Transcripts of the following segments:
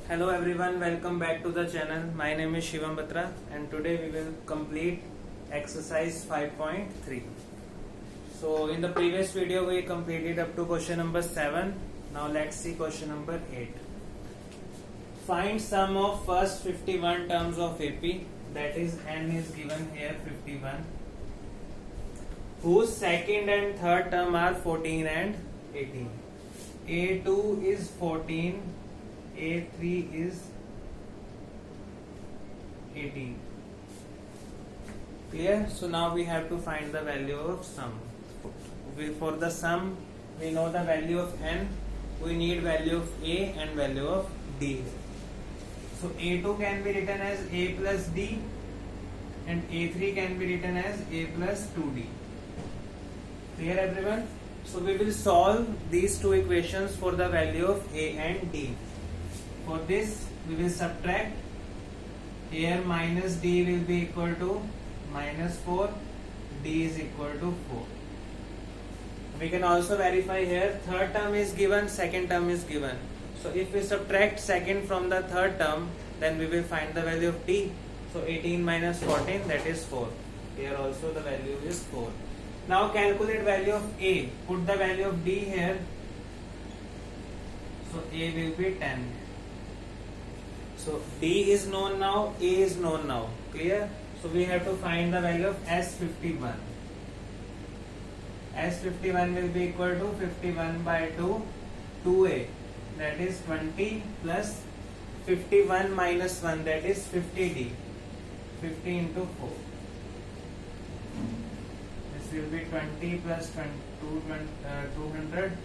Hello everyone, welcome back to the channel. My name is Shivam Batra and today we will complete exercise 5.3. So in the previous video we completed up to question number 7. Now let's see question number 8. Find sum of first 51 terms of AP, that is n is given here 51, whose second and third term are 14 and 18. A2 is 14, A3 is 18. Clear? So now we have to find the value of sum. For the sum, we know the value of n. We need value of A and value of D. So A2 can be written as A plus D and A3 can be written as A plus 2D. Clear everyone? So we will solve these two equations for the value of A and D. For this we will subtract. Here minus D will be equal to minus 4, D is equal to 4. We can also verify here, third term is given, second term is given. So if we subtract second from the third term, then we will find the value of D. So 18 minus 14, that is 4. Here also the value is 4. Now calculate value of A. Put the value of D here. So A will be 10. So D is known now, A is known now. Clear? So we have to find the value of S51. S51 will be equal to 51 by 2, 2A. That is 20 plus 51 minus 1, that is 50D. 50 into 4. This will be 20 plus 200.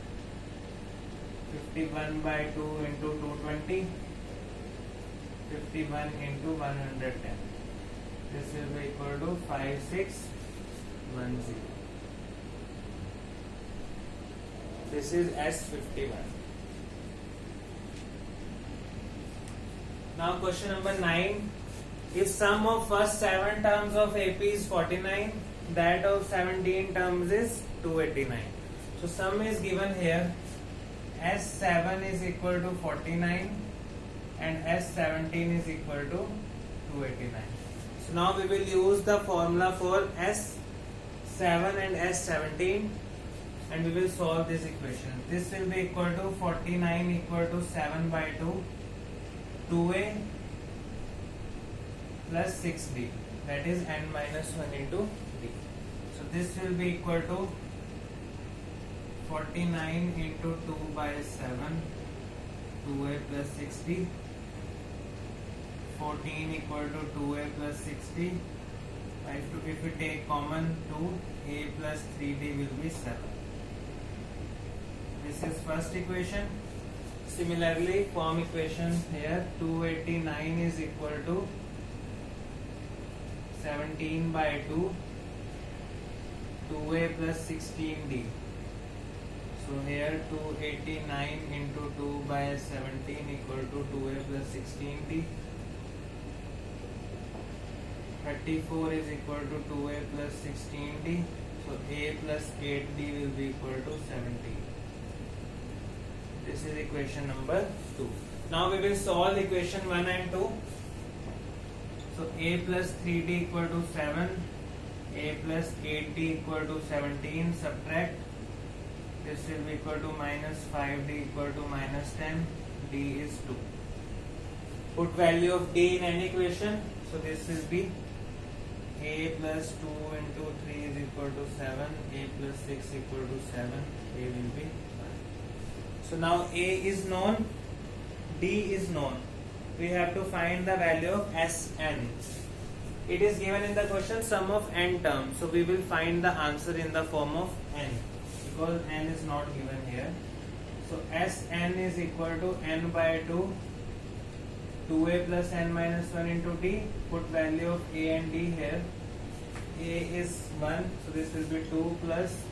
51 by 2 into 220. 51 into 110. This will be equal to 5610. This is S51. Now question number 9. If sum of first 7 terms of AP is 49, that of 17 terms is 289. So sum is given here. S7 is equal to 49 and S17 is equal to 289. So now we will use the formula for S7 and S17 and we will solve this equation. This will be equal to 49 equal to 7 by 2, 2A plus 6B, that is n minus 1 into D. So this will be equal to 49 into 2 by 7, 2A plus 6D. 14 equal to 2A plus 6D. If we take common, 2A plus 3D will be 7. This is first equation. Similarly, form equation here. 289 is equal to 17 by 2, 2A plus 16D. So here 289 into 2 by 17 equal to 2A plus 16D. 34 is equal to 2A plus 16D. So A plus 8D will be equal to 17. This is equation number 2. Now we will solve equation 1 and 2. So A plus 3D equal to 7. A plus 8D equal to 17. Subtract. This will be equal to minus 5D equal to minus 10. D is 2. Put value of D in any equation. So this will be A plus 2 into 3 is equal to 7. A plus 6 equal to 7. A will be 1. So now A is known. D is known. We have to find the value of Sn. It is given in the question sum of n terms. So we will find the answer in the form of n. Because n is not given here. So Sn is equal to n by 2, 2A plus n minus 1 into D. Put value of A and D here. A is 1, so this will be 2 plus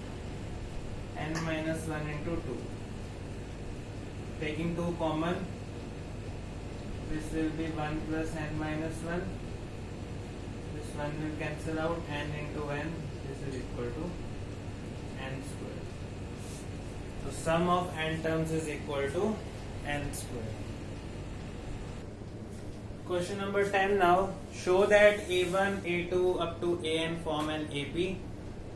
n minus 1 into 2. Taking 2 common, this will be 1 plus n minus 1. This 1 will cancel out, n into n, this is equal to n square. So sum of n terms is equal to n square. Question number 10 now. Show that A1, A2 up to AN form an AP,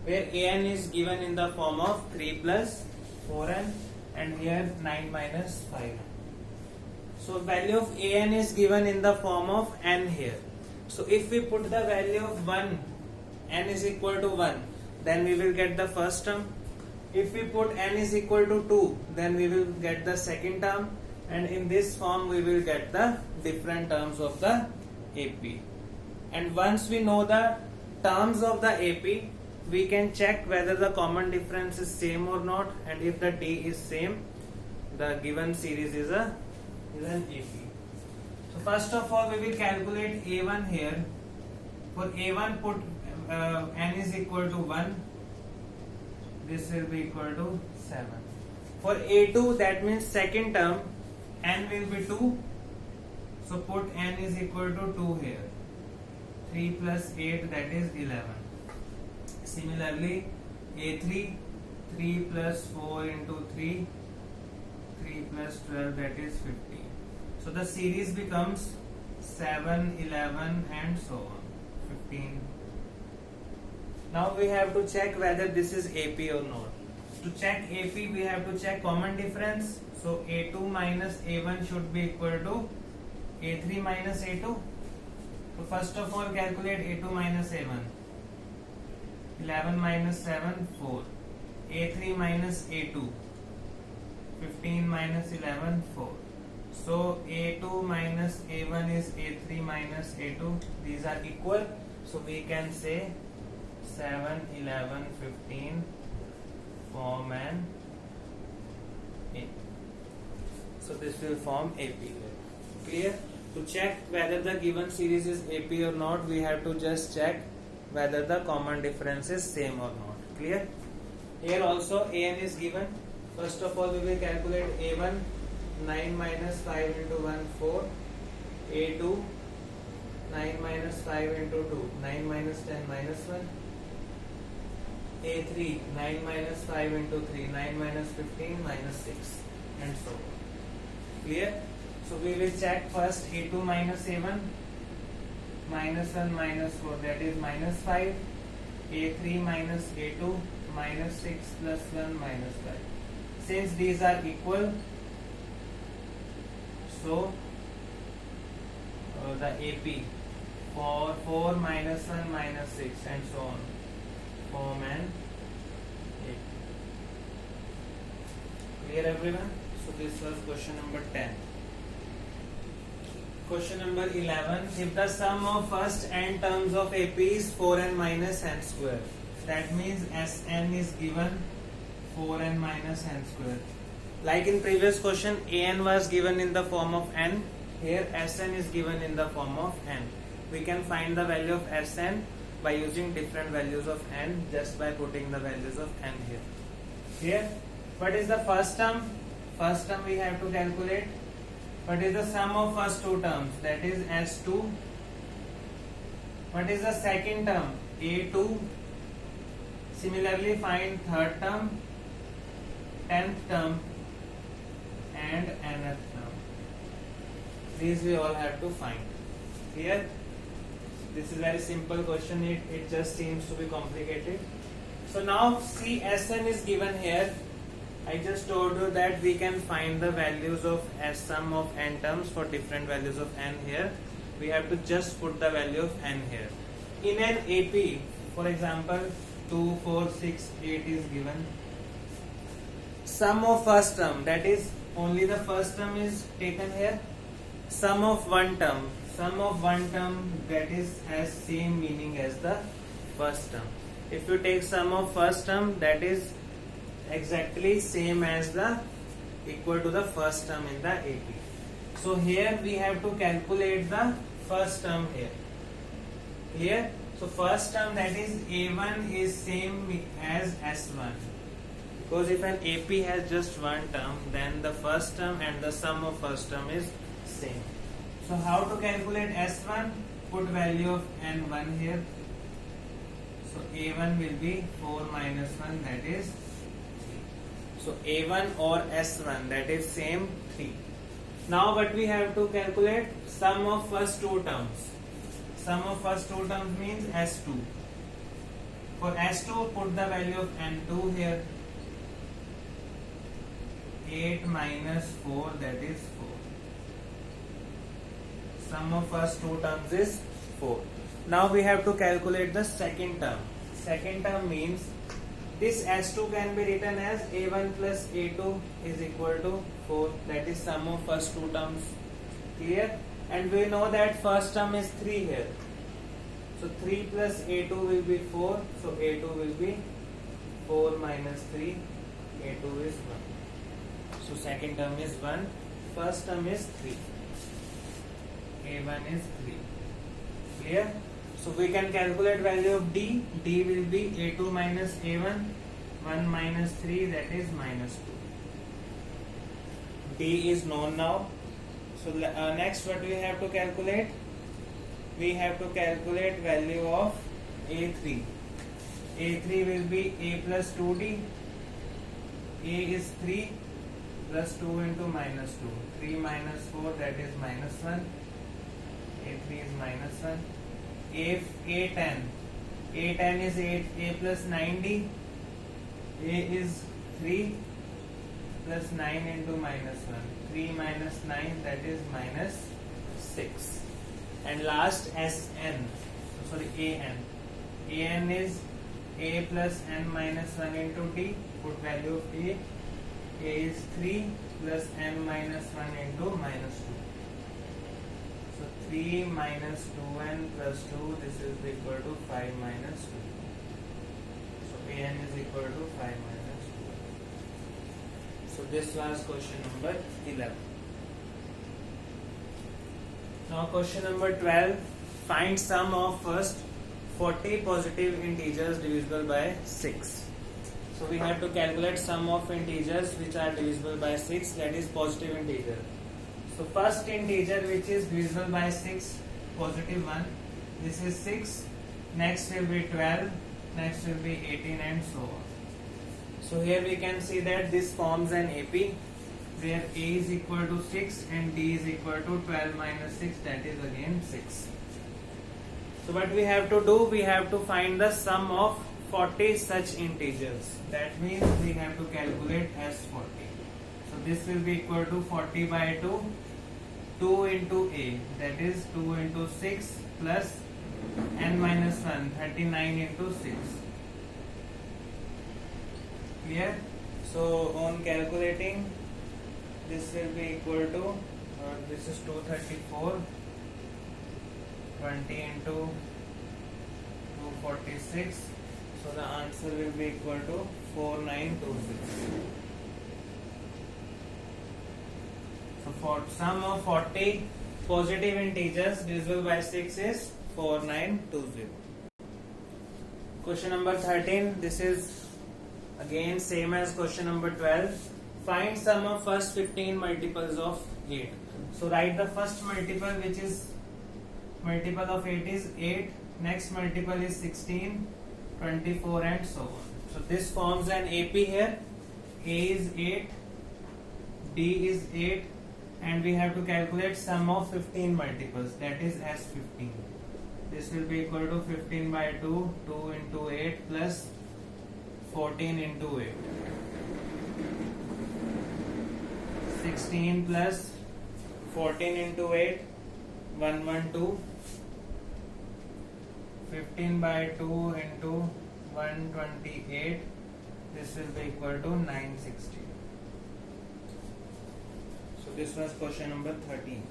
where AN is given in the form of 3 plus 4n and here 9 minus 5. So value of AN is given in the form of n here. So if we put the value of 1, n is equal to 1, then we will get the first term. If we put n is equal to 2, then we will get the second term, and in this form we will get the different terms of the AP. And once we know the terms of the AP, we can check whether the common difference is same or not, and if the D is same, the given series is an AP. So first of all we will calculate A1 here. For A1 put n is equal to 1, this will be equal to 7. For A2, that means second term, n will be 2, so put n is equal to 2 here. 3 plus 8, that is 11. Similarly, A3, 3 plus 4 into 3, 3 plus 12, that is 15. So the series becomes 7, 11 and so on, 15. Now we have to check whether this is AP or not. To check AP, we have to check common difference. So A2 minus A1 should be equal to A3 minus A2. So first of all calculate A2 minus A1. 11 minus 7, 4. A3 minus A2. 15 minus 11, 4. So A2 minus A1 is A3 minus A2. These are equal. So we can say 7, 11, 15 form an AP. So this will form AP. Clear? To check whether the given series is AP or not, we have to just check whether the common difference is same or not. Clear? Here also AN is given. First of all we will calculate A1, 9 minus 5 into 1, 4. A2, 9 minus 5 into 2, 9 minus 10 minus 1. A3, 9 minus 5 into 3, 9 minus 15 minus 6 and so on. Clear? So we will check first A2 minus A1, minus 1 minus 4, that is minus 5. A3 minus A2, minus 6 plus 1 minus 5. Since these are equal, so the AP for 4 minus 1 minus 6 and so on form an AP. Clear everyone? So this was question number 10. Question number 11. If the sum of first n terms of AP is 4n minus n square, that means Sn is given 4n minus n square. Like in previous question, An was given in the form of n. Here Sn is given in the form of n. We can find the value of Sn by using different values of n, just by putting the values of n here. Here, what is the first term? First term we have to calculate. What is the sum of first two terms? That is S2. What is the second term? A2. Similarly, find third term, 10th term and nth term. These we all have to find. Here, this is very simple question. It just seems to be complicated. So now see Sn is given here. I just told you that we can find the values of sum of n terms for different values of n here. We have to just put the value of n here. In an AP, for example, 2, 4, 6, 8 is given. Sum of first term, that is only the first term is taken here. Sum of one term. Sum of one term, that is has same meaning as the first term. If you take sum of first term, that is exactly same as the equal to the first term in the AP. So here we have to calculate the first term here. Clear? So first term, that is A1 is same as S1. Because if an AP has just one term, then the first term and the sum of first term is same. So how to calculate S1? Put value of N1 here. So A1 will be 4 minus 1, that is 3. So A1 or S1, that is same 3. Now what we have to calculate? Sum of first two terms. Sum of first two terms means S2. For S2, put the value of N2 here. 8 minus 4, that is 4. Sum of first two terms is 4. Now we have to calculate the second term. Second term means this S2 can be written as A1 plus A2 is equal to 4. That is sum of first two terms. Clear? And we know that first term is 3 here. So 3 plus A2 will be 4. So A2 will be 4 minus 3. A2 is 1. So second term is 1. First term is 3. A1 is 3. Clear? So we can calculate value of D. D will be A2 minus A1. 1 minus 3, that is minus 2. D is known now. So next what we have to calculate? We have to calculate value of A3. A3 will be A plus 2D. A is 3 plus 2 into minus 2. 3 minus 4, that is minus 1. A3 is minus 1. A10. A10 is A plus 9D. A is 3 plus 9 into minus 1. 3 minus 9, that is minus 6. And last SN. Sorry, AN. AN is A plus N minus 1 into D. Put value of A. A is 3 plus N minus 1 into minus 2. So 3 minus 2n plus 2, this is equal to 5 minus 2. So AN is equal to 5 minus 2. So this was question number 11. Now question number 12. Find sum of first 40 positive integers divisible by 6. So we have to calculate sum of integers which are divisible by 6, that is positive integer. So first integer which is divisible by 6, positive 1, this is 6, next will be 12, next will be 18 and so on. So here we can see that this forms an AP where A is equal to 6 and D is equal to 12 minus 6, that is again 6. So what we have to do, we have to find the sum of 40 such integers. That means we have to calculate as 40. So this will be equal to 40 by 2, 2 into A, that is 2 into 6 plus n minus 1, 39 into 6. Clear? So on calculating, this will be equal to, this is 234, 20 into 246. So the answer will be equal to 4926. So for sum of 40 positive integers divisible by 6 is 4920. Question number 13. This is again same as question number 12. Find sum of first 15 multiples of 8. So write the first multiple, which is multiple of 8 is 8. Next multiple is 16, 24 and so on. So this forms an AP here. A is 8, D is 8, and we have to calculate sum of 15 multiples, that is as 15. This will be equal to 15 by 2, 2 into 8 plus 14 into 8. 16 plus 14 into 8, 112. 15 by 2 into 128, this will be equal to 960. So this was question number 13.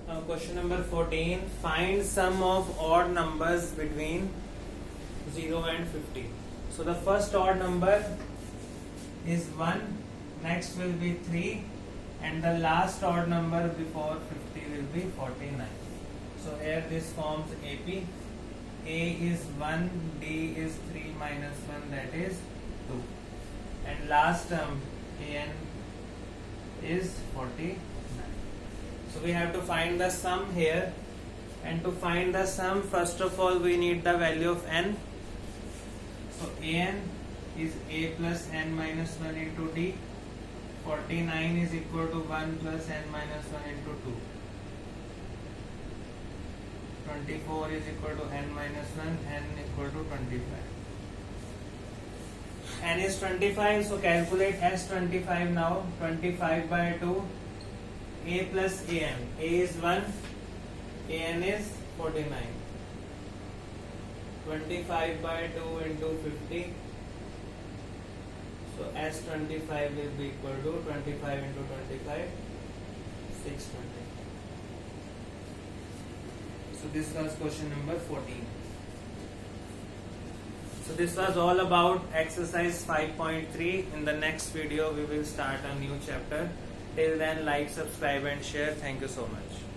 Now question number 14. Find sum of odd numbers between 0 and 50. So the first odd number is 1, next will be 3, and the last odd number before 50 will be 49. So here this forms AP. A is 1, D is 3 minus 1, that is 2. And last term AN is 49. So we have to find the sum here. And to find the sum, first of all we need the value of n. So AN is A plus n minus 1 into D. 49 is equal to 1 plus n minus 1 into 2. 24 is equal to n minus 1, n equal to 25. N is 25, so calculate S25 now. 25 by 2, A plus AN. A is 1, AN is 49. 25 by 2 into 50. So S25 will be equal to 25 into 25, 620. So this was question number 14. So this was all about exercise 5.3. In the next video we will start a new chapter. Till then, like, subscribe and share. Thank you so much.